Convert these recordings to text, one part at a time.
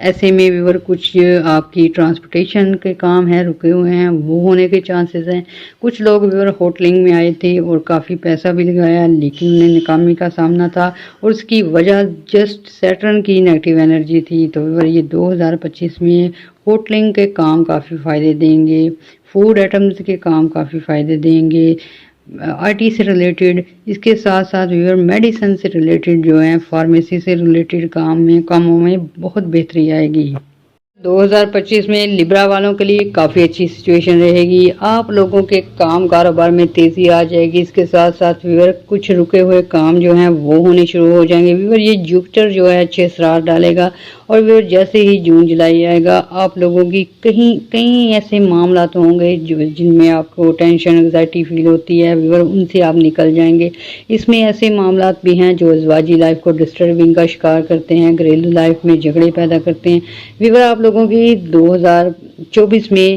ایسے میں ویور کچھ آپ کی ٹرانسپورٹیشن کے کام ہیں رکے ہوئے ہیں، وہ ہونے کے چانسز ہیں۔ کچھ لوگ ویور ہوٹلنگ میں آئے تھے اور کافی پیسہ بھی لگایا لیکن انہیں ناکامی کا سامنا تھا، اور اس کی وجہ جسٹ سیٹرن کی نیگیٹو انرجی تھی۔ تو ویور یہ 2025 میں ہوٹلنگ کے کام کافی فائدے دیں گے، فوڈ آئٹمز کے کام کافی فائدے دیں گے، آئی ٹی سے ریلیٹڈ، اس کے ساتھ ساتھ ویور میڈیسن سے ریلیٹڈ جو ہیں، فارمیسی سے ریلیٹڈ کاموں میں بہت بہتری آئے گی۔ 2025 میں لبرا والوں کے لیے کافی اچھی سچویشن رہے گی، آپ لوگوں کے کام کاروبار میں تیزی آ جائے گی۔ اس کے ساتھ ساتھ ویور کچھ رکے ہوئے کام جو ہیں وہ ہونے شروع ہو جائیں گے۔ ویور یہ جوپٹر جو ہے اچھے اثرات ڈالے گا، اور ویور جیسے ہی جون جولائی آئے گا آپ لوگوں کی کئی ایسے معاملات ہوں گے جن میں آپ کو ٹینشن انگزائٹی فیل ہوتی ہے، ویور ان سے آپ نکل جائیں گے۔ اس میں ایسے معاملات بھی ہیں جو ازواجی لائف کو ڈسٹربنگ کا شکار کرتے ہیں، گھریلو لائف میں جھگڑے پیدا کرتے ہیں۔ ویور آپ لوگوں کی 2024 میں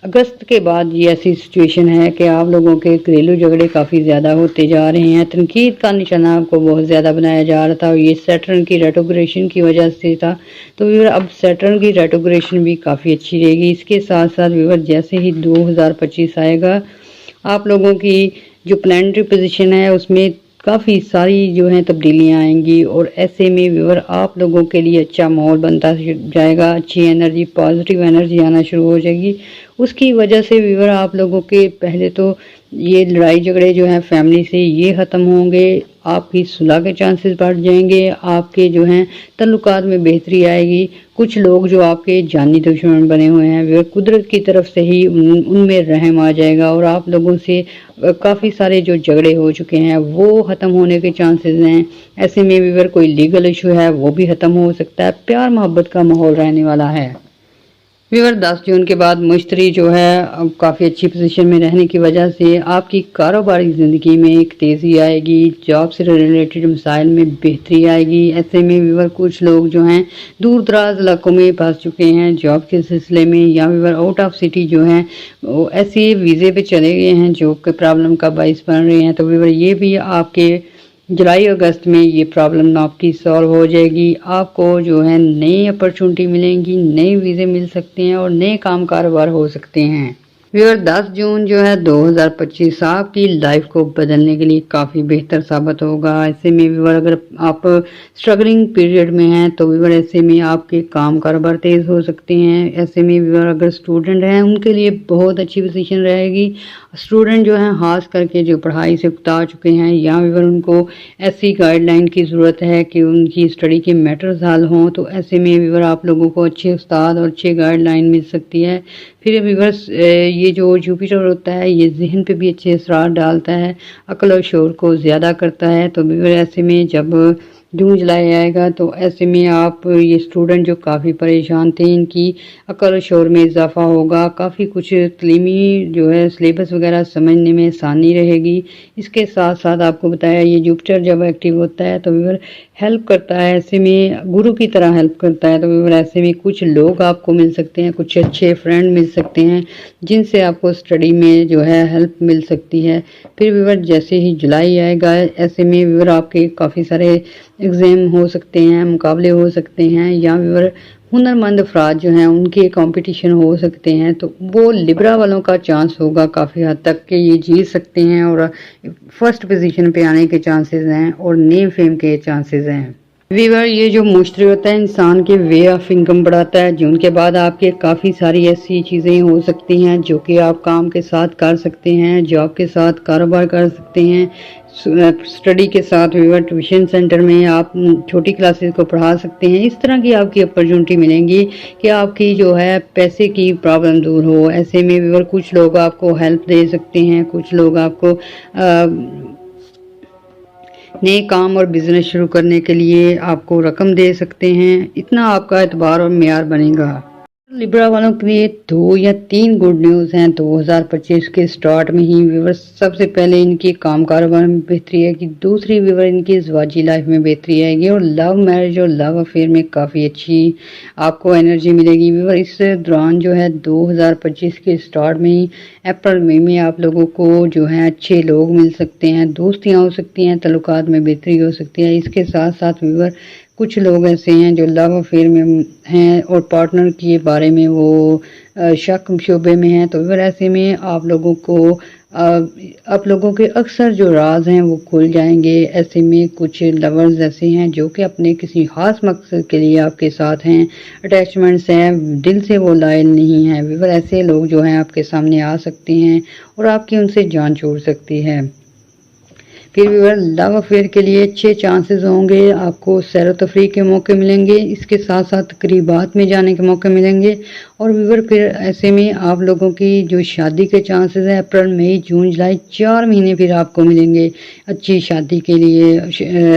اگست کے بعد یہ ایسی سچویشن ہے کہ آپ لوگوں کے گھریلو جھگڑے کافی زیادہ ہوتے جا رہے ہیں، تنقید کا نشانہ آپ کو بہت زیادہ بنایا جا رہا تھا، اور یہ سیٹرن کی ریٹروگریشن کی وجہ سے تھا۔ تو ویور اب سیٹرن کی ریٹروگریشن بھی کافی اچھی رہے گی۔ اس کے ساتھ ساتھ ویور جیسے ہی 2025 آئے گا آپ لوگوں کی جو پلانٹری پوزیشن ہے اس میں کافی ساری جو ہیں تبدیلیاں آئیں گی، اور ایسے میں ویور آپ لوگوں کے لیے اچھا ماحول بنتا جائے گا، اچھی انرجی، پازیٹیو انرجی آنا شروع ہو جائے گی۔ اس کی وجہ سے ویور آپ لوگوں کے پہلے تو یہ لڑائی جھگڑے جو ہیں فیملی سے یہ ختم ہوں گے، آپ کی صلح کے چانسز بڑھ جائیں گے، آپ کے جو ہیں تعلقات میں بہتری آئے گی۔ کچھ لوگ جو آپ کے جانی دشمن بنے ہوئے ہیں وہ قدرت کی طرف سے ہی ان میں رحم آ جائے گا، اور آپ لوگوں سے کافی سارے جو جھگڑے ہو چکے ہیں وہ ختم ہونے کے چانسز ہیں۔ ایسے میں ویور کوئی لیگل ایشو ہے وہ بھی ختم ہو سکتا ہے، پیار محبت کا ماحول رہنے والا ہے۔ ویور 10 جون کے بعد مشتری جو ہے کافی اچھی پوزیشن میں رہنے کی وجہ سے آپ کی کاروباری زندگی میں ایک تیزی آئے گی، جاب سے ریلیٹڈ مسائل میں بہتری آئے گی۔ ایسے میں ویور کچھ لوگ جو ہیں دور دراز علاقوں میں پھنس چکے ہیں جاب کے سلسلے میں، یا ویور آؤٹ آف سٹی جو ہیں وہ ایسے ویزے پہ چلے گئے ہیں جو کہ پرابلم کا باعث بن رہے ہیں۔ تو ویور یہ بھی آپ کے جولائی اگست میں یہ پرابلم آپ کی سالو ہو جائے گی، آپ کو جو ہے نئی اپرچونٹی ملیں گی، نئے ویزے مل سکتے ہیں اور نئے کام کاروبار ہو سکتے ہیں۔ ویور 10 جون جو ہے 2025 آپ کی لائف کو بدلنے کے لیے کافی بہتر ثابت ہوگا۔ ایسے میں ویور اگر آپ اسٹرگلنگ پیریڈ میں ہیں تو ویور ایسے میں آپ کے کام کاروبار تیز ہو سکتے ہیں۔ ایسے میں ویور اگر اسٹوڈنٹ ہیں ان کے لیے بہت اچھی پوزیشن رہے گی۔ اسٹوڈنٹ جو ہیں خاص کر کے جو پڑھائی سے اکتا چکے ہیں، یا ویور ان کو ایسی گائیڈ لائن کی ضرورت ہے کہ ان کی اسٹڈی کے میٹرز حل ہوں، تو ایسے میں ویور آپ لوگوں کو اچھے استاد اور اچھے گائیڈ لائن مل سکتی ہے۔ پھر ویور یہ جو جوپیٹر ہوتا ہے یہ ذہن پہ بھی اچھے اثرات ڈالتا ہے، عقل و شعور کو زیادہ کرتا ہے۔ تو ویور ایسے میں جب جون جولائی آئے گا تو ایسے میں آپ یہ اسٹوڈنٹ جو کافی پریشان تھے ان کی عقل و شعور میں اضافہ ہوگا، کافی کچھ تعلیمی جو ہے سلیبس وغیرہ سمجھنے میں آسانی رہے گی۔ اس کے ساتھ ساتھ آپ کو بتایا یہ جوپیٹر جب ایکٹیو ہوتا ہے تو ویور ہیلپ کرتا ہے، ایسے میں گرو کی طرح ہیلپ کرتا ہے۔ تو ویور ایسے میں کچھ لوگ آپ کو مل سکتے ہیں، کچھ اچھے فرینڈ مل سکتے ہیں جن سے آپ کو اسٹڈی میں جو ہے ہیلپ مل سکتی ہے۔ پھر ویور جیسے ہی جولائی آئے گا ایسے میں ویور آپ کے کافی سارے ایگزام ہو سکتے ہیں، مقابلے ہو سکتے ہیں، یا ویور ہنرمند افراد جو ہیں ان کے کمپٹیشن ہو سکتے ہیں، تو وہ لبرا والوں کا چانس ہوگا کافی حد تک کہ یہ جیت سکتے ہیں اور فرسٹ پوزیشن پہ آنے کے چانسز ہیں اور نیم فیم کے چانسز ہیں۔ ویور یہ جو مشتری ہوتا ہے انسان کے وے آف انکم بڑھاتا ہے۔ جون کے بعد آپ کے کافی ساری ایسی چیزیں ہو سکتی ہیں جو کہ آپ کام کے ساتھ کر سکتے ہیں، جاب کے ساتھ کاروبار کر سکتے ہیں، اسٹڈی کے ساتھ ویور ٹیوشن سینٹر میں آپ چھوٹی کلاسز کو پڑھا سکتے ہیں۔ اس طرح کی آپ کی اپرچونٹی ملیں گی کہ آپ کی جو ہے پیسے کی پرابلم دور ہو۔ ایسے میں ویور کچھ لوگ آپ کو ہیلپ دے سکتے ہیں، کچھ لوگ آپ کو نئے کام اور بزنس شروع کرنے کے لیے آپ کو رقم دے سکتے ہیں، اتنا آپ کا اعتبار اور معیار بنے گا۔ لبرا والوں کے لیے 2 یا 3 گڈ نیوز ہیں 2025 کے سٹارٹ میں ہی۔ ویور سب سے پہلے ان کی کام کاروبار میں بہتری ہے گی، دوسری ویور ان کی ازواجی لائف میں بہتری آئے گی، اور لو میرج اور لو افیئر میں کافی اچھی آپ کو انرجی ملے گی۔ ویور اس دوران جو ہے 2025 کے سٹارٹ میں ہی اپریل مئی میں آپ لوگوں کو جو ہے اچھے لوگ مل سکتے ہیں، دوستیاں ہو سکتی ہیں، تعلقات میں بہتری ہو سکتی ہے۔ اس کے ساتھ ساتھ ویور کچھ لوگ ایسے ہیں جو لو افیئر میں ہیں اور پارٹنر کے بارے میں وہ شک شبے میں ہیں، تو پھر ایسے میں آپ لوگوں کے اکثر جو راز ہیں وہ کھل جائیں گے۔ ایسے میں کچھ لورز ایسے ہیں جو کہ اپنے کسی خاص مقصد کے لیے آپ کے ساتھ ہیں، اٹیچمنٹس ہیں، دل سے وہ لائل نہیں ہیں، پھر ایسے لوگ جو ہیں آپ کے سامنے آ سکتے ہیں اور آپ کی ان سے جان چھوڑ سکتی ہے۔ پھر ویور لو افیئر کے لیے اچھے چانسز ہوں گے، آپ کو سیر و تفریح کے موقع ملیں گے، اس کے ساتھ ساتھ تقریبات میں جانے کے موقع ملیں گے، اور ویور پھر ایسے میں آپ لوگوں کی جو شادی کے چانسز ہیں اپریل مئی جون جولائی 4 مہینے پھر آپ کو ملیں گے اچھی شادی کے لیے۔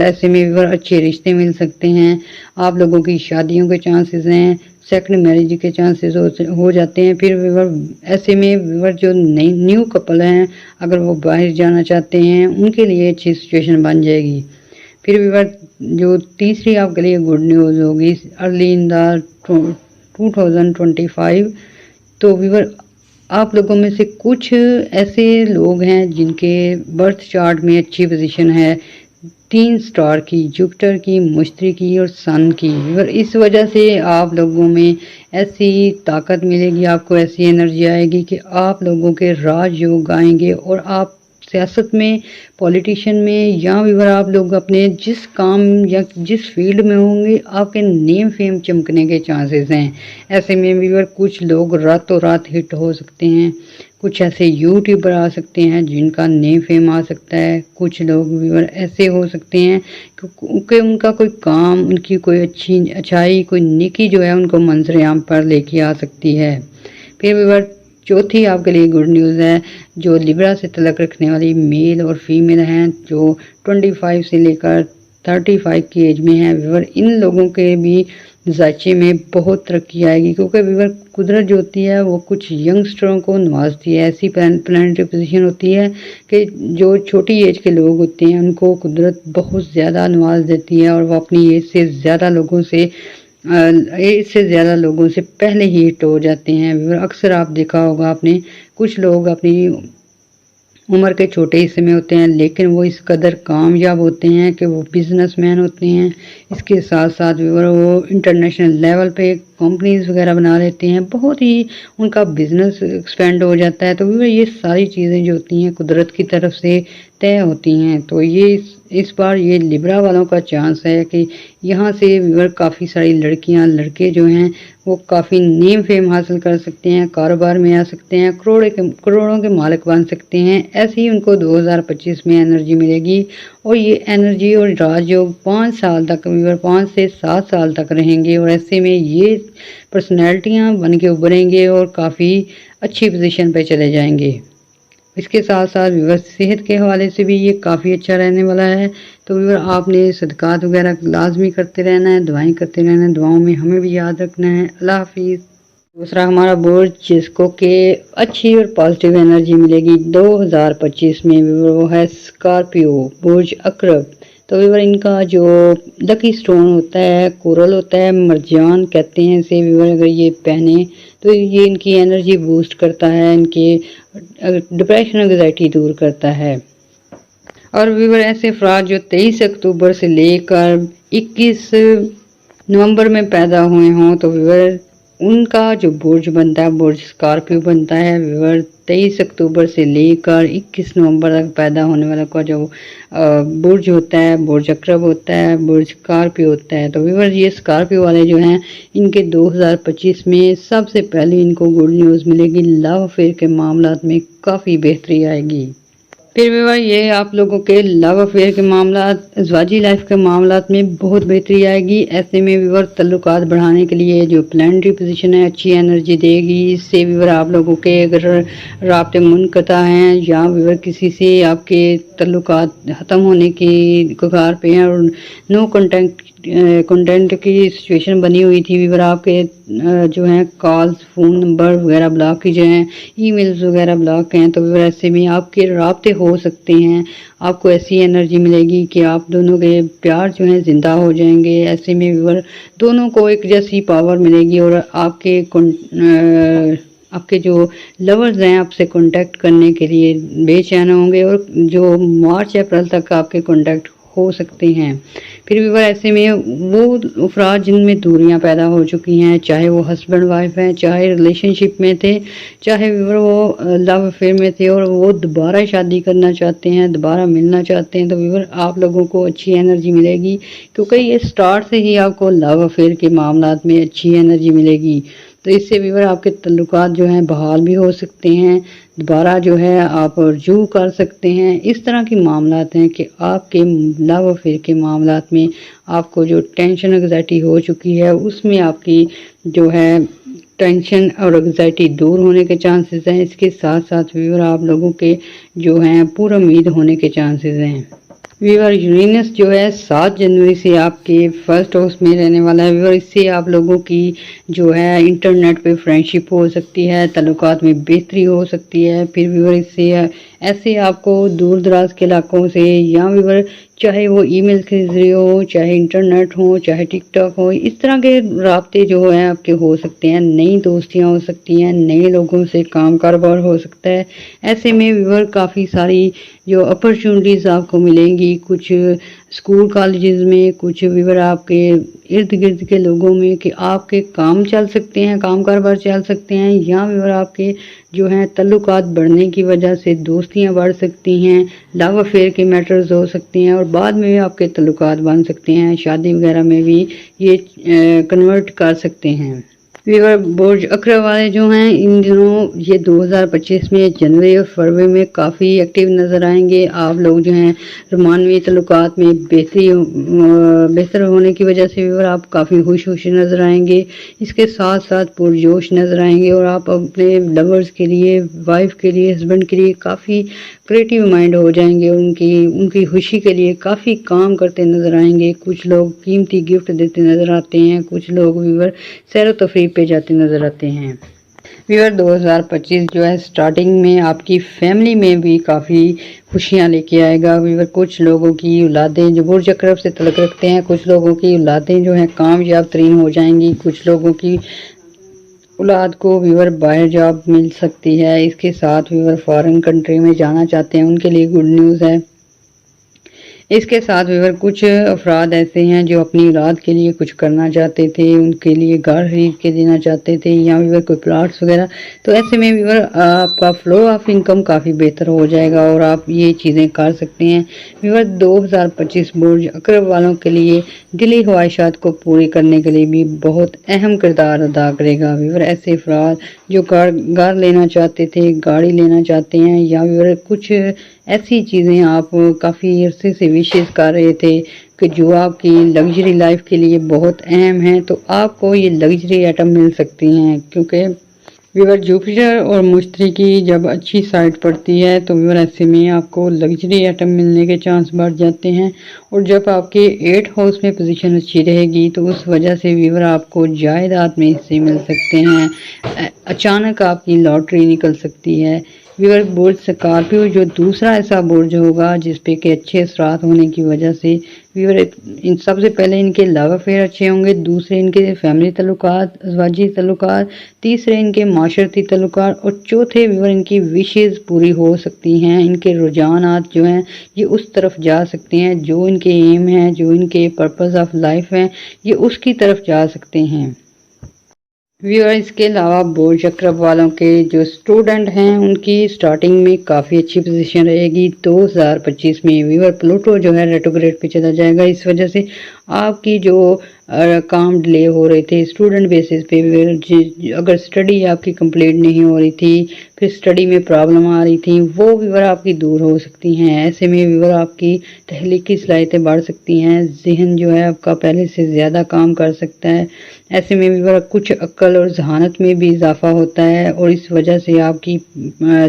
ایسے میں ویور اچھے رشتے مل سکتے ہیں، آپ لوگوں کی شادیوں کے چانسز ہیں، سیکنڈ میرج کے چانسز ہو جاتے ہیں۔ پھر ویور ایسے میں ویور جو نیو کپل ہیں اگر وہ باہر جانا چاہتے ہیں ان کے لیے اچھی سچویشن بن جائے گی۔ پھر ویور جو تیسری آپ کے لیے گڈ نیوز ہوگی ارلی ان دا 2025، تو ویور آپ لوگوں میں سے کچھ ایسے لوگ ہیں جن کے برتھ چارٹ میں اچھی پوزیشن ہے 3 سٹار کی، جوپٹر کی، مشتری کی اور سن کی، اور اس وجہ سے آپ لوگوں میں ایسی طاقت ملے گی، آپ کو ایسی انرجی آئے گی کہ آپ لوگوں کے راج یوگ آئیں گے، اور آپ سیاست میں، پولیٹیشین میں، یا ویور آپ لوگ اپنے جس کام یا جس فیلڈ میں ہوں گے آپ کے نیم فیم چمکنے کے چانسز ہیں۔ ایسے میں ویور کچھ لوگ راتوں رات ہٹ ہو سکتے ہیں، کچھ ایسے یوٹیوبر آ سکتے ہیں جن کا نیم فیم آ سکتا ہے، کچھ لوگ ویور ایسے ہو سکتے ہیں کہ ان کا کوئی کام، ان کی کوئی اچھائی، کوئی نیکی جو ہے ان کو منظر عام پر لے کے آ سکتی ہے۔ پھر ویور چوتھی آپ کے لیے گڈ نیوز ہے جو لیبرا سے تعلق رکھنے والی میل اور فیمیل ہیں جو 25 سے لے کر 35 کی ایج میں ہیں، ویور ان لوگوں کے بھی ذائچے میں بہت ترقی آئے گی، کیونکہ ویور قدرت جو ہوتی ہے وہ کچھ ینگسٹروں کو نوازتی ہے، ایسی پلانٹری پوزیشن ہوتی ہے کہ جو چھوٹی ایج کے لوگ ہوتے ہیں ان کو قدرت بہت زیادہ نواز دیتی ہے اور وہ اپنی ایج سے زیادہ لوگوں سے پہلے ہی ہٹ ہو جاتے ہیں۔ اکثر آپ دیکھا ہوگا آپ نے کچھ لوگ اپنی عمر کے چھوٹے حصے میں ہوتے ہیں لیکن وہ اس قدر کامیاب ہوتے ہیں کہ وہ بزنس مین ہوتے ہیں، اس کے ساتھ ساتھ وہ انٹرنیشنل لیول پہ کمپنیز وغیرہ بنا لیتے ہیں، بہت ہی ان کا بزنس ایکسپینڈ ہو جاتا ہے۔ تو یہ ساری چیزیں جو ہوتی ہیں قدرت کی طرف سے طے ہوتی ہیں، تو یہ اس بار یہ لیبرا والوں کا چانس ہے کہ یہاں سے ویور کافی ساری لڑکیاں لڑکے جو ہیں وہ کافی نیم فیم حاصل کر سکتے ہیں، کاروبار میں آ سکتے ہیں، کروڑوں کے مالک بن سکتے ہیں۔ ایسے ہی ان کو 2025 میں انرجی ملے گی، اور یہ انرجی اور راج یوگ 5 سال تک ویور 5 سے 7 سال تک رہیں گے، اور ایسے میں یہ پرسنالٹیاں بن کے ابھریں گے اور کافی اچھی پوزیشن پہ چلے جائیں گے۔ اس کے ساتھ ساتھ ویور صحت کے حوالے سے بھی یہ کافی اچھا رہنے والا ہے، تو ویور آپ نے صدقات وغیرہ لازمی کرتے رہنا ہے، دعائیں کرتے رہنا ہے، دعاؤں میں ہمیں بھی یاد رکھنا ہے۔ اللہ حافظ۔ دوسرا ہمارا برج جس کو کہ اچھی اور پازیٹیو انرجی ملے گی 2025 میں ویور وہ ہے اسکارپیو، برج عقرب۔ تو ویور ان کا جو لکی سٹون ہوتا ہے کورل ہوتا ہے، مرجان کہتے ہیں اسے ویور، اگر یہ پہنے تو یہ ان کی انرجی بوسٹ کرتا ہے، ان کے ڈپریشن انگزائٹی دور کرتا ہے۔ اور ویور ایسے افراد جو 23 اکتوبر سے لے کر 21 نومبر میں پیدا ہوئے ہوں تو ویور ان کا جو برج بنتا ہے برج اسکارپیو بنتا ہے۔ ویور 23 اکتوبر سے لے کر 21 نومبر تک پیدا ہونے والا کا جو برج ہوتا ہے برج عقرب ہوتا ہے، برج اسکارپیو ہوتا ہے۔ تو ویور یہ اسکارپیو والے جو ہیں ان کے 2025 میں سب سے پہلے ان کو گڈ نیوز ملے گی، لو افیئر کے معاملات میں کافی بہتری آئے گی۔ پھر ویور یہ آپ لوگوں کے لو افیئر کے معاملات، ازواجی لائف کے معاملات میں بہت بہتری آئے گی۔ ایسے میں ویور تعلقات بڑھانے کے لیے جو پلانٹری پوزیشن ہے اچھی انرجی دے گی، اس سے ویور آپ لوگوں کے اگر رابطے منقطع ہیں یا ویور کسی سے آپ کے تعلقات ختم ہونے کی کگار پہ ہیں اور نو کنٹینٹ کی سچویشن بنی ہوئی تھی، ویور آپ کے جو ہیں کالز، فون نمبر وغیرہ بلاک کی جائیں، ای میلز وغیرہ بلاک ہیں، تو ویور ایسے میں آپ کے رابطے ہو سکتے ہیں، آپ کو ایسی انرجی ملے گی کہ آپ دونوں کے پیار جو ہیں زندہ ہو جائیں گے۔ ایسے میں ویور دونوں کو ایک جیسی پاور ملے گی اور آپ کے جو لورز ہیں آپ سے کانٹیکٹ کرنے کے لیے بے چین ہوں گے، اور جو مارچ اپریل تک آپ کے کانٹیکٹ ہو سکتے ہیں۔ پھر بھی ایسے میں وہ افراد جن میں دوریاں پیدا ہو چکی ہیں، چاہے وہ ہسبینڈ وائف ہیں، چاہے ریلیشن شپ میں تھے، چاہے وہ لو افیئر میں تھے اور وہ دوبارہ شادی کرنا چاہتے ہیں، دوبارہ ملنا چاہتے ہیں، تو آپ لوگوں کو اچھی انرجی ملے گی، کیونکہ یہ سٹارٹ سے ہی آپ کو لو افیئر کے معاملات میں اچھی انرجی ملے گی۔ تو اس سے آپ کے تعلقات جو ہیں بحال بھی ہو سکتے ہیں، دوبارہ جو ہے آپ رجوع کر سکتے ہیں۔ اس طرح کے معاملات ہیں کہ آپ کے لو افیئر کے معاملات میں آپ کو جو ٹینشن انگزائٹی ہو چکی ہے، اس میں آپ کی جو ہے ٹینشن اور انگزائٹی دور ہونے کے چانسز ہیں۔ اس کے ساتھ ساتھ آپ لوگوں کے جو ہیں پر امید ہونے کے چانسز ہیں۔ یورینس جو ہے 7 جنوری سے آپ کے فرسٹ ہاؤس میں رہنے والا ہے۔ اس سے آپ لوگوں کی جو ہے انٹرنیٹ پہ فرینڈشپ ہو سکتی ہے، تعلقات میں بہتری ہو سکتی ہے۔ پھر اس سے ایسے آپ کو دور دراز کے علاقوں سے یا چاہے وہ ای میل کے ذریعے ہو، چاہے انٹرنیٹ ہو، چاہے ٹک ٹاک ہو، اس طرح کے رابطے جو ہیں آپ کے ہو سکتے ہیں، نئی دوستیاں ہو سکتی ہیں، نئے لوگوں سے کام کاروبار ہو سکتا ہے۔ ایسے میں کافی ساری جو اپرچونٹیز آپ کو ملیں گی، کچھ اسکول کالجز میں، کچھ آپ کے ارد گرد کے لوگوں میں، کہ آپ کے کام چل سکتے ہیں، کام کاروبار چل سکتے ہیں، یا آپ کے جو ہیں تعلقات بڑھنے کی وجہ سے دوستیاں بڑھ سکتی ہیں، لو افیئر کے میٹرز ہو سکتے ہیں اور بعد میں آپ کے تعلقات بن سکتے ہیں، شادی وغیرہ میں بھی یہ کنورٹ کر سکتے ہیں۔ برج اقرب والے جو ہیں ان دنوں یہ 2025 میں جنوری اور فروری میں کافی ایکٹیو نظر آئیں گے۔ آپ لوگ جو ہیں رومانوی تعلقات میں بہتر ہونے کی وجہ سے آپ کافی خوش نظر آئیں گے۔ اس کے ساتھ ساتھ پرجوش نظر آئیں گے اور آپ اپنے لورز کے لیے، وائف کے لیے، ہسبینڈ کے لیے کافی کریٹیو مائنڈ ہو جائیں گے، ان کی خوشی کے لیے کافی کام کرتے نظر آئیں گے۔ کچھ لوگ قیمتی گفٹ دیتے نظر آتے ہیں، کچھ لوگ سیر و تفریح پہ جاتے نظر آتے ہیں۔ 2025 جو ہے سٹارٹنگ میں آپ کی فیملی میں بھی کافی خوشیاں لے کے آئے گا۔ کچھ لوگوں کی اولادیں جو برج اقرب سے تعلق رکھتے ہیں، کچھ لوگوں کی اولادیں جو ہیں کامیاب ترین ہو جائیں گی، کچھ لوگوں کی اولاد کو باہر جاب مل سکتی ہے۔ اس کے ساتھ فارن کنٹری میں جانا چاہتے ہیں، ان کے لیے گڈ نیوز ہے۔ اس کے ساتھ کچھ افراد ایسے ہیں جو اپنی اولاد کے لیے کچھ کرنا چاہتے تھے، ان کے لیے گھر خرید کے دینا چاہتے تھے یا کوئی پلاٹس وغیرہ، تو ایسے میں آپ کا فلو آف انکم کافی بہتر ہو جائے گا اور آپ یہ چیزیں کر سکتے ہیں۔ 2025 برج اقرب والوں کے لیے دلی خواہشات کو پوری کرنے کے لیے بھی بہت اہم کردار ادا کرے گا۔ ایسے افراد جو گھر لینا چاہتے تھے، گاڑی لینا چاہتے ہیں، یا کچھ ایسی چیزیں آپ کافی عرصے سے وشز کر رہے تھے کہ جو آپ کی لگژری لائف کے لیے بہت اہم ہیں، تو آپ کو یہ لگژری آئٹم مل سکتی ہیں، کیونکہ جوپیٹر اور مشتری کی جب اچھی سائٹ پڑتی ہے تو ایسے میں آپ کو لگژری آئٹم ملنے کے چانس بڑھ جاتے ہیں، اور جب آپ کے 8 ہاؤس میں پوزیشن اچھی رہے گی تو اس وجہ سے آپ کو جائیداد میں حصے مل سکتے ہیں، اچانک آپ کی لاٹری نکل سکتی ہے۔ برج اسکارپیو جو دوسرا ایسا برج ہوگا جس پہ کہ اچھے اثرات ہونے کی وجہ سے سب سے پہلے ان کے لو افیئر اچھے ہوں گے، دوسرے ان کے فیملی تعلقات، ازواجی تعلقات، تیسرے ان کے معاشرتی تعلقات، اور چوتھے ان کی وشز پوری ہو سکتی ہیں۔ ان کے رجحانات جو ہیں یہ اس طرف جا سکتے ہیں، جو ان کے ایم ہیں، جو ان کے پرپز آف لائف ہیں، یہ اس کی طرف جا سکتے ہیں۔ اس کے علاوہ برج اقرب والوں کے جو اسٹوڈنٹ ہیں ان کی سٹارٹنگ میں کافی اچھی پوزیشن رہے گی۔ 2025 میں پلوٹو جو ہے ریٹروگریڈ پہ چلا جائے گا، اس وجہ سے آپ کی جو کام ڈیلے ہو رہے تھے اسٹوڈنٹ بیسس پہ، اگر سٹڈی آپ کی کمپلیٹ نہیں ہو رہی تھی، پھر سٹڈی میں پرابلم آ رہی تھی، وہ آپ کی دور ہو سکتی ہیں۔ ایسے میں آپ کی تخلیقی صلاحیتیں بڑھ سکتی ہیں، ذہن جو ہے آپ کا پہلے سے زیادہ کام کر سکتا ہے۔ ایسے میں کچھ عقل اور ذہانت میں بھی اضافہ ہوتا ہے اور اس وجہ سے آپ کی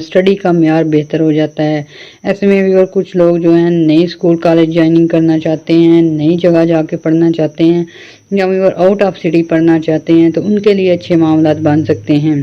سٹڈی کا معیار بہتر ہو جاتا ہے۔ ایسے میں کچھ لوگ جو ہیں نئی اسکول کالج جوائننگ کرنا چاہتے ہیں، نئی جگہ جا کے پڑھنا چاہتے ہیں، یا آؤٹ آف سٹی پڑھنا چاہتے ہیں، تو ان کے لیے اچھے معاملات بن سکتے ہیں۔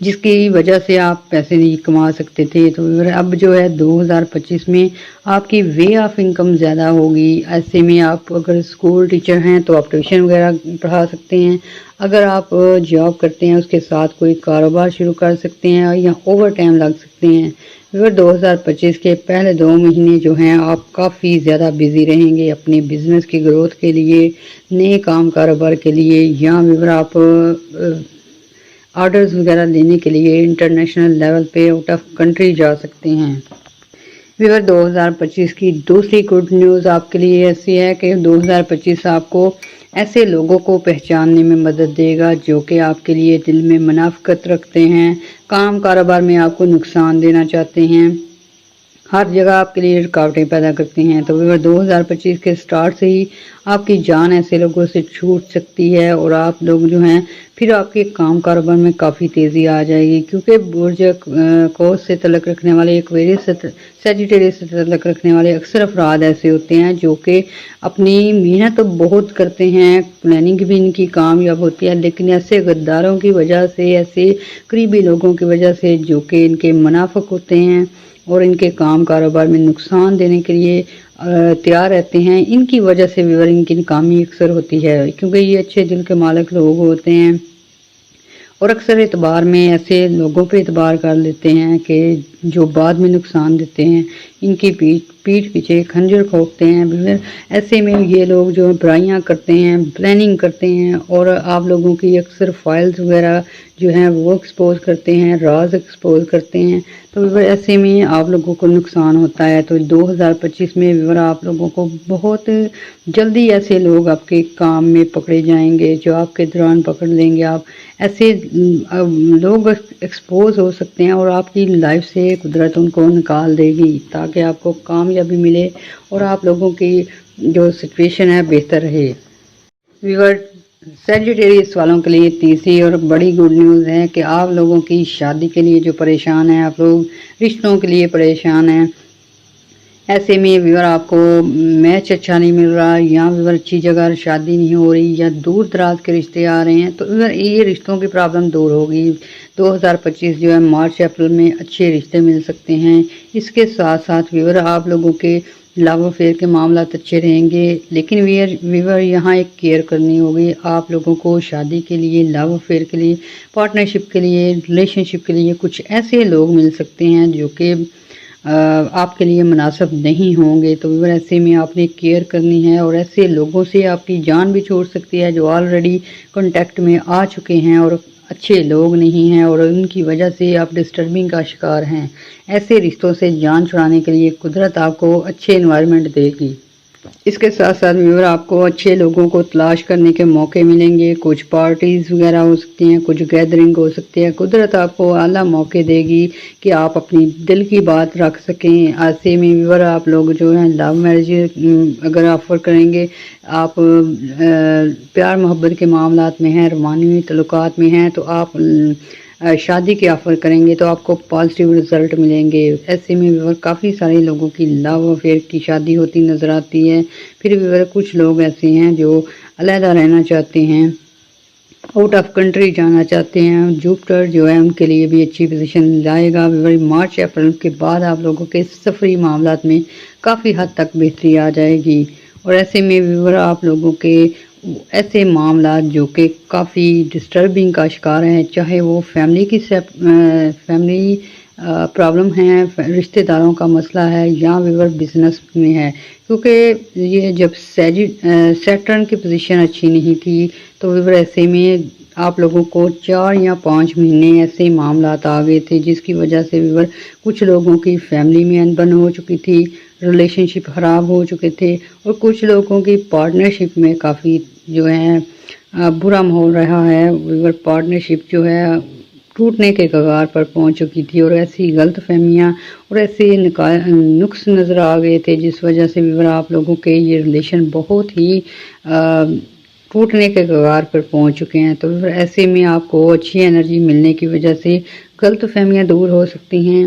جس کی وجہ سے آپ پیسے نہیں کما سکتے تھے۔ تو اب جو ہے 2025 میں آپ کی وے آف انکم زیادہ ہوگی۔ ایسے میں آپ اگر اسکول ٹیچر ہیں تو آپ ٹیوشن وغیرہ پڑھا سکتے ہیں، اگر آپ جاب کرتے ہیں اس کے ساتھ کوئی کاروبار شروع کر سکتے ہیں یا اوور ٹائم لگ سکتے ہیں۔ 2025 کے پہلے 2 مہینے جو ہیں آپ کافی زیادہ بزی رہیں گے اپنے بزنس کی گروتھ کے لیے، نئے کام کاروبار کے لیے، یا آپ آرڈرز وغیرہ لینے کے لیے انٹرنیشنل لیول پہ آؤٹ آف کنٹری جا سکتے ہیں۔ 2025 کی دوسری گڈ نیوز آپ کے لیے ایسی ہے کہ 2025 آپ کو ایسے لوگوں کو پہچاننے میں مدد دے گا جو کہ آپ کے لیے دل میں منافقت رکھتے ہیں، کام کاروبار میں آپ کو نقصان دینا چاہتے ہیں، ہر جگہ آپ کے لیے رکاوٹیں پیدا کرتے ہیں۔ تو 2025 کے سٹارٹ سے ہی آپ کی جان ایسے لوگوں سے چھوٹ سکتی ہے اور آپ لوگ جو ہیں پھر آپ کے کام کاروبار میں کافی تیزی آ جائے گی، کیونکہ برج قوس سے تعلق رکھنے والے، ایکویریس سیجیٹیریس سے تعلق رکھنے والے اکثر افراد ایسے ہوتے ہیں جو کہ اپنی محنت تو بہت کرتے ہیں، پلاننگ بھی ان کی کامیاب ہوتی ہے، لیکن ایسے غداروں کی وجہ سے، ایسے قریبی لوگوں کی وجہ سے جو کہ ان کے منافق ہوتے ہیں اور ان کے کام کاروبار میں نقصان دینے کے لیے تیار رہتے ہیں، ان کی وجہ سے ان کی ناکامی اکثر ہوتی ہے، کیونکہ یہ اچھے دل کے مالک لوگ ہوتے ہیں اور اکثر اعتبار میں ایسے لوگوں پہ اعتبار کر لیتے ہیں کہ جو بعد میں نقصان دیتے ہیں، ان کی پیٹھ پیچھے خنجر کھوپتے ہیں۔ ایسے میں یہ لوگ جو برائیاں کرتے ہیں، پلاننگ کرتے ہیں اور آپ لوگوں کی اکثر فائلز وغیرہ جو ہیں وہ ایکسپوز کرتے ہیں، راز ایکسپوز کرتے ہیں، تو ایسے میں آپ لوگوں کو نقصان ہوتا ہے۔ تو 2025 میں آپ لوگوں کو بہت جلدی ایسے لوگ آپ کے کام میں پکڑے جائیں گے جو آپ کے دوران پکڑ لیں گے، آپ ایسے لوگ ایکسپوز ہو سکتے ہیں اور آپ کی لائف سے قدرت ان کو نکال دے گی تاکہ آپ کو کامیابی ملے اور آپ لوگوں کی جو سچویشن ہے بہتر رہے۔ سیجیٹیریس والوں کے لیے تیسری اور بڑی گڈ نیوز ہے کہ آپ لوگوں کی شادی کے لیے جو پریشان ہیں، آپ لوگ رشتوں کے لیے پریشان ہیں، ایسے میں آپ کو میچ اچھا نہیں مل رہا یا اچھی جگہ شادی نہیں ہو رہی یا دور دراز کے رشتے آ رہے ہیں، تو یہ رشتوں کی پرابلم دور ہوگی۔ 2025 جو ہے مارچ اپریل میں اچھے رشتے مل سکتے ہیں۔ اس کے ساتھ ساتھ آپ لوگوں کے لو افیئر کے معاملات اچھے رہیں گے، لیکن یہاں ایک کیئر کرنی ہوگی آپ لوگوں کو۔ شادی کے لیے، لو افیئر کے لیے، پارٹنرشپ کے لیے، ریلیشن شپ کے لیے کچھ ایسے لوگ مل سکتے ہیں جو کہ آپ کے لیے مناسب نہیں ہوں گے، تو ایسے میں آپ نے کیئر کرنی ہے اور ایسے لوگوں سے آپ کی جان بھی چھوڑ سکتی ہے جو آلریڈی کانٹیکٹ میں آ چکے ہیں اور اچھے لوگ نہیں ہیں اور ان کی وجہ سے آپ ڈسٹربنگ کا شکار ہیں۔ ایسے رشتوں سے جان چھڑانے کے لیے قدرت آپ کو اچھے انوائرمنٹ دے گی۔ اس کے ساتھ ساتھ آپ کو اچھے لوگوں کو تلاش کرنے کے موقع ملیں گے، کچھ پارٹیز وغیرہ ہو سکتی ہیں، کچھ گیدرنگ ہو سکتی ہے۔ قدرت آپ کو اعلیٰ موقع دے گی کہ آپ اپنی دل کی بات رکھ سکیں۔ ایسے میں آپ لوگ جو ہیں لو میرج اگر آفر کریں گے، آپ پیار محبت کے معاملات میں ہیں، رومانوی تعلقات میں ہیں، تو آپ شادی کے آفر کریں گے تو آپ کو پازیٹیو رزلٹ ملیں گے۔ ایسے میں کافی سارے لوگوں کی لو افیئر کی شادی ہوتی نظر آتی ہے۔ پھر کچھ لوگ ایسے ہیں جو علیحدہ رہنا چاہتے ہیں، آؤٹ آف کنٹری جانا چاہتے ہیں، جوپٹر جو ہے ان کے لیے بھی اچھی پوزیشن لائے گا۔ مارچ اپریل کے بعد آپ لوگوں کے سفری معاملات میں کافی حد تک بہتری آ جائے گی، اور ایسے میں آپ لوگوں کے ایسے معاملات جو کہ کافی ڈسٹربنگ کا شکار ہیں، چاہے وہ فیملی پرابلم ہیں، رشتہ داروں کا مسئلہ ہے یا بزنس میں ہے، کیونکہ یہ جب سیٹرن کی پوزیشن اچھی نہیں تھی تو ایسے میں آپ لوگوں کو 4 یا 5 مہینے ایسے معاملات آ گئے تھے جس کی وجہ سے کچھ لوگوں کی فیملی میں انبن ہو چکی تھی، ریلیشن شپ خراب ہو چکے تھے، اور کچھ لوگوں کی پارٹنرشپ میں کافی جو ہے برا ماحول رہا ہے۔ پارٹنرشپ جو ہے ٹوٹنے کے کگار پر پہنچ چکی تھی اور ایسی غلط فہمیاں اور ایسے نقص نظر آ گئے تھے جس وجہ سے آپ لوگوں کے یہ ریلیشن بہت ہی ٹوٹنے کے کگار پر پہنچ چکے ہیں۔ تو ایسے میں آپ کو اچھی انرجی ملنے کی وجہ سے غلط فہمیاں دور ہو سکتی ہیں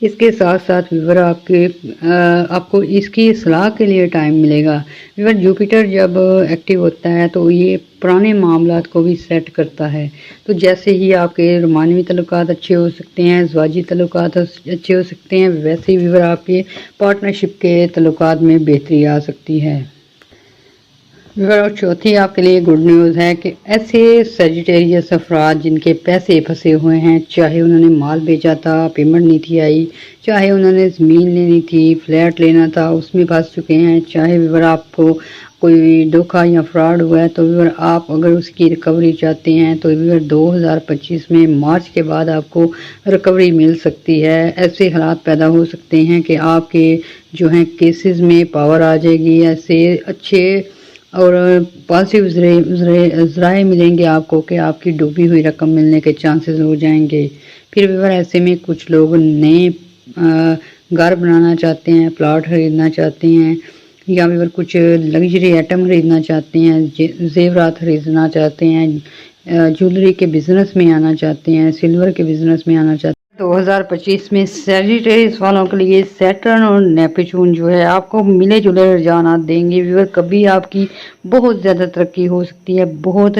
اس کے ساتھ ساتھ ویور آپ کو اس کی اصلاح کے لیے ٹائم ملے گا۔ ویور جوپیٹر جب ایکٹیو ہوتا ہے تو یہ پرانے معاملات کو بھی سیٹ کرتا ہے، تو جیسے ہی آپ کے رومانوی تعلقات اچھے ہو سکتے ہیں، ازواجی تعلقات اچھے ہو سکتے ہیں، ویسے ہی ویور آپ کے پارٹنرشپ کے تعلقات میں بہتری آ سکتی ہے۔ اور چوتھی آپ کے لیے گڈ نیوز ہے کہ ایسے سیجیٹیریس افراد جن کے پیسے پھنسے ہوئے ہیں، چاہے انہوں نے مال بیچا تھا، پیمنٹ نہیں تھی آئی، چاہے انہوں نے زمین لینی تھی، فلیٹ لینا تھا، اس میں پھنس چکے ہیں، چاہے ویور آپ کو کوئی دھوکہ یا فراڈ ہوا ہے تو ویور آپ اگر اس کی ریکوری چاہتے ہیں تو ویور 2025 میں مارچ کے بعد آپ کو ریکوری مل سکتی ہے۔ ایسے حالات پیدا ہو سکتے ہیں کہ آپ کے جو ہیں کیسز میں پاور آ جائے گی، ایسے اچھے اور پازیٹیو ذرائع ملیں گے آپ کو کہ آپ کی ڈوبی ہوئی رقم ملنے کے چانسز ہو جائیں گے۔ پھر ویور ایسے میں کچھ لوگ نئے گھر بنانا چاہتے ہیں، پلاٹ خریدنا چاہتے ہیں، یا ویور کچھ لگژری آئٹم خریدنا چاہتے ہیں، زیورات خریدنا چاہتے ہیں، جولری کے بزنس میں آنا چاہتے ہیں، سلور کے بزنس میں آنا چاہتے ہیں۔ 2025 میں سیجیٹیریس والوں کے لیے سیٹرن اور نیپچون جو ہے آپ کو ملے جلے رجحانات دیں گے۔ ویور کبھی آپ کی بہت زیادہ ترقی ہو سکتی ہے، بہت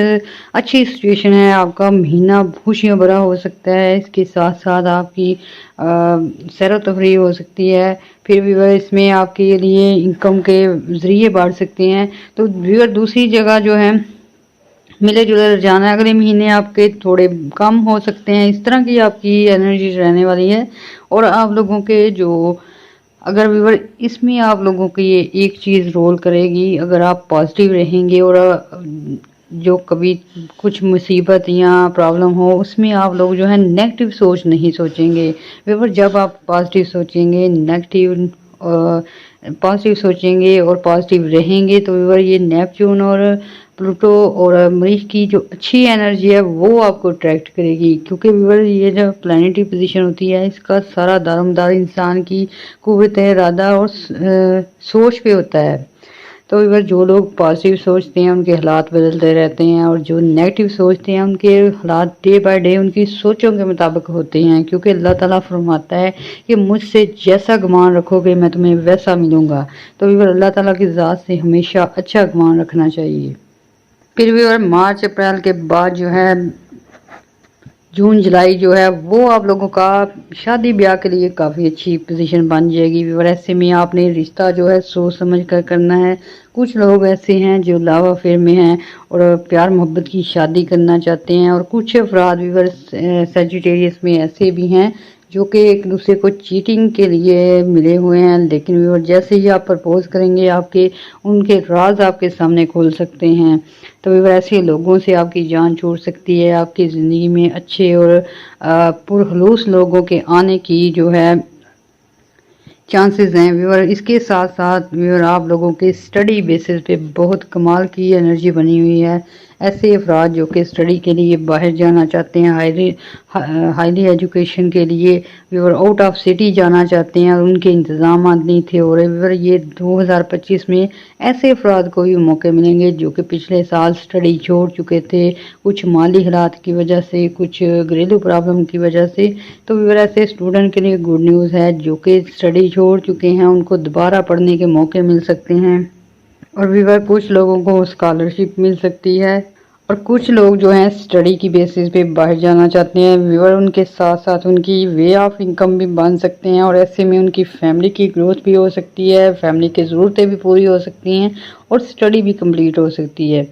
اچھی سچویشن ہے، آپ کا مہینہ خوشیوں بھرا ہو سکتا ہے، اس کے ساتھ ساتھ آپ کی سیر و تفریح ہو سکتی ہے۔ پھر ویور اس میں آپ کے لیے انکم کے ذریعے بڑھ سکتے ہیں۔ تو ویور دوسری جگہ جو ہے ملے جلے رجحان ہے، اگلے مہینے آپ کے تھوڑے کم ہو سکتے ہیں، اس طرح کی آپ کی انرجی رہنے والی ہے۔ اور آپ لوگوں کے جو اگر ویور اس میں آپ لوگوں کی یہ ایک چیز رول کرے گی، اگر آپ پازیٹیو رہیں گے اور جو کبھی کچھ مصیبت یا پرابلم ہو اس میں آپ لوگ جو ہے نیگیٹو سوچ نہیں سوچیں گے۔ ویور جب آپ پازیٹیو سوچیں گے، پازیٹیو سوچیں گے اور پازیٹیو رہیں گے تو ویور یہ نیپچون اور پلوٹو اور مریخ کی جو اچھی انرجی ہے وہ آپ کو اٹریکٹ کرے گی، کیونکہ ویور یہ جو پلانیٹری پوزیشن ہوتی ہے اس کا سارا دارومدار انسان کی قوت ارادہ اور سوچ پہ ہوتا ہے۔ تو ویور جو لوگ پازیٹیو سوچتے ہیں ان کے حالات بدلتے رہتے ہیں، اور جو نیگیٹو سوچتے ہیں ان کے حالات ڈے بائی ڈے ان کی سوچوں کے مطابق ہوتے ہیں، کیونکہ اللہ تعالیٰ فرماتا ہے کہ مجھ سے جیسا گمان رکھو گے میں تمہیں ویسا ملوں گا۔ تو ویور اللہ تعالیٰ کی ذات سے ہمیشہ اچھا گمان رکھنا چاہیے۔ پھر بھی اور مارچ اپریل کے بعد جو ہے جون جولائی جو ہے وہ آپ لوگوں کا شادی بیاہ کے لیے کافی اچھی پوزیشن بن جائے گی۔ ویور ایسے میں آپ نے رشتہ جو ہے سوچ سمجھ کر کرنا ہے۔ کچھ لوگ ایسے ہیں جو لاو افیئر میں ہیں اور پیار محبت کی شادی کرنا چاہتے ہیں، اور کچھ افراد ویور سیجیٹیریس میں ایسے بھی ہیں جو کہ ایک دوسرے کو چیٹنگ کے لیے ملے ہوئے ہیں، لیکن ویور جیسے ہی آپ پرپوز کریں گے ان کے راز آپ کے سامنے کھول سکتے ہیں۔ تو ویور ایسے لوگوں سے آپ کی جان چھوٹ سکتی ہے، آپ کی زندگی میں اچھے اور پرخلوص لوگوں کے آنے کی جو ہے چانسز ہیں۔ ویور اس کے ساتھ ساتھ ویور آپ لوگوں کے اسٹڈی بیسس پہ بہت کمال کی انرجی بنی ہوئی ہے۔ ایسے افراد جو کہ اسٹڈی کے لیے باہر جانا چاہتے ہیں، ہائیلی ایجوکیشن کے لیے ویور آؤٹ آف سٹی جانا چاہتے ہیں اور ان کے انتظامات نہیں تھے، اور ویور یہ 2025 میں ایسے افراد کو بھی موقع ملیں گے جو کہ پچھلے سال اسٹڈی چھوڑ چکے تھے، کچھ مالی حالات کی وجہ سے، کچھ گھریلو پرابلم کی وجہ سے۔ تو ویور ایسے اسٹوڈنٹ کے لیے گڈ نیوز ہے جو کہ اسٹڈی چھوڑ چکے ہیں، ان کو دوبارہ پڑھنے کے موقع مل سکتے ہیں، اور ویور کچھ لوگوں کو اسکالرشپ مل سکتی ہے، اور کچھ لوگ جو ہیں اسٹڈی کی بیسس پہ باہر جانا چاہتے ہیں۔ ویور ان کے ساتھ ساتھ ان کی وے آف انکم بھی بن سکتے ہیں، اور ایسے میں ان کی فیملی کی گروتھ بھی ہو سکتی ہے، فیملی کی ضرورتیں بھی پوری ہو سکتی ہیں، اور اسٹڈی بھی کمپلیٹ ہو سکتی ہے۔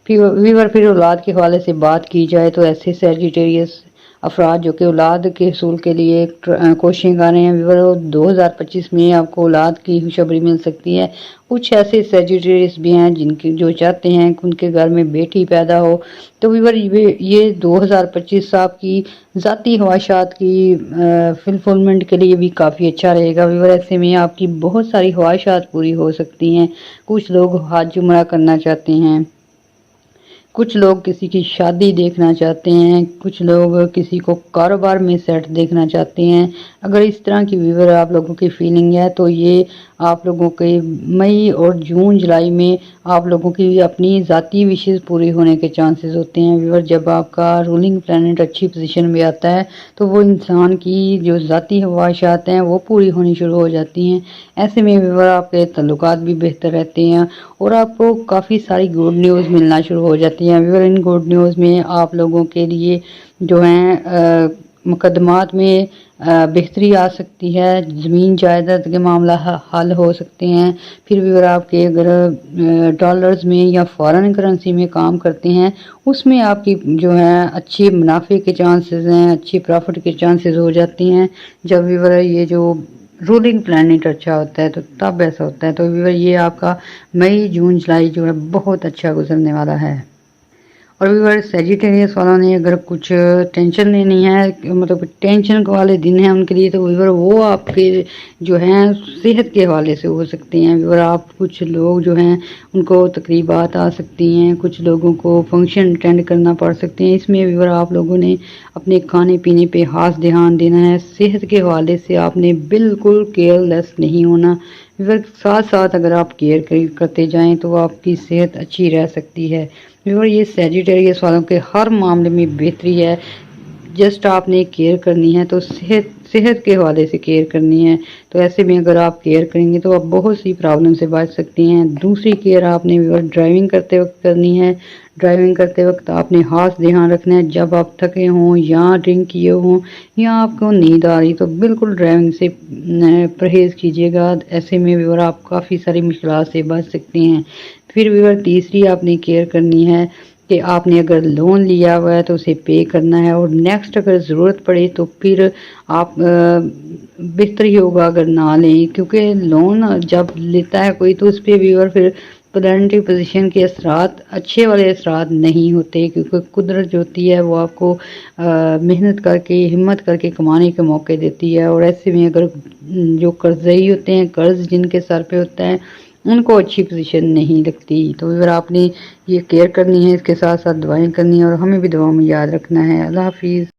پھر اولاد کے حوالے سے بات کی جائے تو ایسے سیجیٹیریس افراد جو کہ اولاد کے حصول کے لیے کوششیں کر رہے ہیں، ویور 2025 میں آپ کو اولاد کی خوشخبری مل سکتی ہے۔ کچھ ایسے سیجیٹیریس بھی ہیں جو چاہتے ہیں کہ ان کے گھر میں بیٹی پیدا ہو، تو ویور یہ 2025 آپ کی ذاتی خواہشات کی فلفلمنٹ کے لیے بھی کافی اچھا رہے گا۔ ویور ایسے میں آپ کی بہت ساری خواہشات پوری ہو سکتی ہیں۔ کچھ لوگ حج عمرہ کرنا چاہتے ہیں، کچھ لوگ کسی کی شادی دیکھنا چاہتے ہیں، کچھ لوگ کسی کو کاروبار میں سیٹ دیکھنا چاہتے ہیں۔ اگر اس طرح کی ویور آپ لوگوں کی فیلنگ ہے تو یہ آپ لوگوں کے مئی اور جون جولائی میں آپ لوگوں کی اپنی ذاتی وشز پوری ہونے کے چانسز ہوتے ہیں۔ ویور جب آپ کا رولنگ پلانٹ اچھی پوزیشن میں آتا ہے تو وہ انسان کی جو ذاتی خواہشات ہیں وہ پوری ہونی شروع ہو جاتی ہیں۔ ایسے میں ویور آپ کے تعلقات بھی بہتر رہتے ہیں اور آپ کو کافی ساری گڈ نیوز ملنا شروع ہو جاتی ہیں۔ ویور ان گڈ نیوز میں آپ لوگوں کے لیے جو ہیں مقدمات میں بہتری آ سکتی ہے، زمین جائیداد کے معاملہ حل ہو سکتے ہیں۔ پھر بھی اگر آپ کے اگر ڈالرز میں یا فارن کرنسی میں کام کرتے ہیں اس میں آپ کی جو ہے اچھی منافع کے چانسز ہیں، اچھی پروفٹ کے چانسز ہو جاتے ہیں۔ جب ویور یہ جو رولنگ پلانٹ اچھا ہوتا ہے تو تب ایسا ہوتا ہے۔ تو ویور یہ آپ کا مئی جون جولائی جو ہے بہت اچھا گزرنے والا ہے۔ اور ویور سیجیٹیریس والوں نے اگر کچھ ٹینشن لینی ہے، مطلب ٹینشن والے دن ہیں ان کے لیے، تو ویور وہ آپ کے جو ہیں صحت کے حوالے سے ہو سکتے ہیں۔ ویور آپ کچھ لوگ جو ہیں ان کو تقریبات آ سکتی ہیں، کچھ لوگوں کو فنکشن اٹینڈ کرنا پڑ سکتے ہیں۔ اس میں ویور آپ لوگوں نے اپنے کھانے پینے پہ خاص دھیان دینا ہے۔ صحت کے حوالے سے آپ نے بالکل کیئر لیس نہیں ہونا۔ ویور ساتھ ساتھ اگر آپ کیئر کرتے جائیں تو آپ کی صحت اچھی رہ سکتی ہے۔ ویور یہ سیجیٹیریس والوں کے ہر معاملے میں بہتری ہے، جسٹ آپ نے کیئر کرنی ہے تو صحت کے حوالے سے کیئر کرنی ہے۔ تو ایسے میں اگر آپ کیئر کریں گے تو آپ بہت سی پرابلم سے بچ سکتی ہیں۔ دوسری کیئر آپ نے ڈرائیونگ کرتے وقت کرنی ہے۔ ڈرائیونگ کرتے وقت آپ نے خاص دھیان رکھنا ہے، جب آپ تھکے ہوں یا ڈرنک کیے ہوں یا آپ کو نیند آ رہی تو بالکل ڈرائیونگ سے پرہیز کیجیے گا۔ ایسے میں ویور آپ کافی ساری مشکلات سے بچ سکتے ہیں۔ پھر ویور تیسری آپ نے کیئر کرنی ہے کہ آپ نے اگر لون لیا ہوا ہے تو اسے پے کرنا ہے، اور نیکسٹ اگر ضرورت پڑے تو پھر آپ بہتر ہی ہوگا اگر نہ لیں، کیونکہ لون جب لیتا ہے کوئی تو اس پہ ویور پھر پلانٹری پوزیشن کے اثرات اچھے والے اثرات نہیں ہوتے، کیونکہ قدرت جو ہوتی ہے وہ آپ کو محنت کر کے ہمت کر کے کمانے کے موقع دیتی ہے۔ اور ایسے میں اگر جو قرضئی ہوتے ہیں، قرض جن کے سر پہ ہوتا ہے ان کو اچھی پوزیشن نہیں لگتی۔ تو اگر آپ نے یہ کیئر کرنی ہے، اس کے ساتھ ساتھ دعائیں کرنی ہے اور ہمیں بھی دعاؤں میں یاد رکھنا ہے۔ اللہ حافظ۔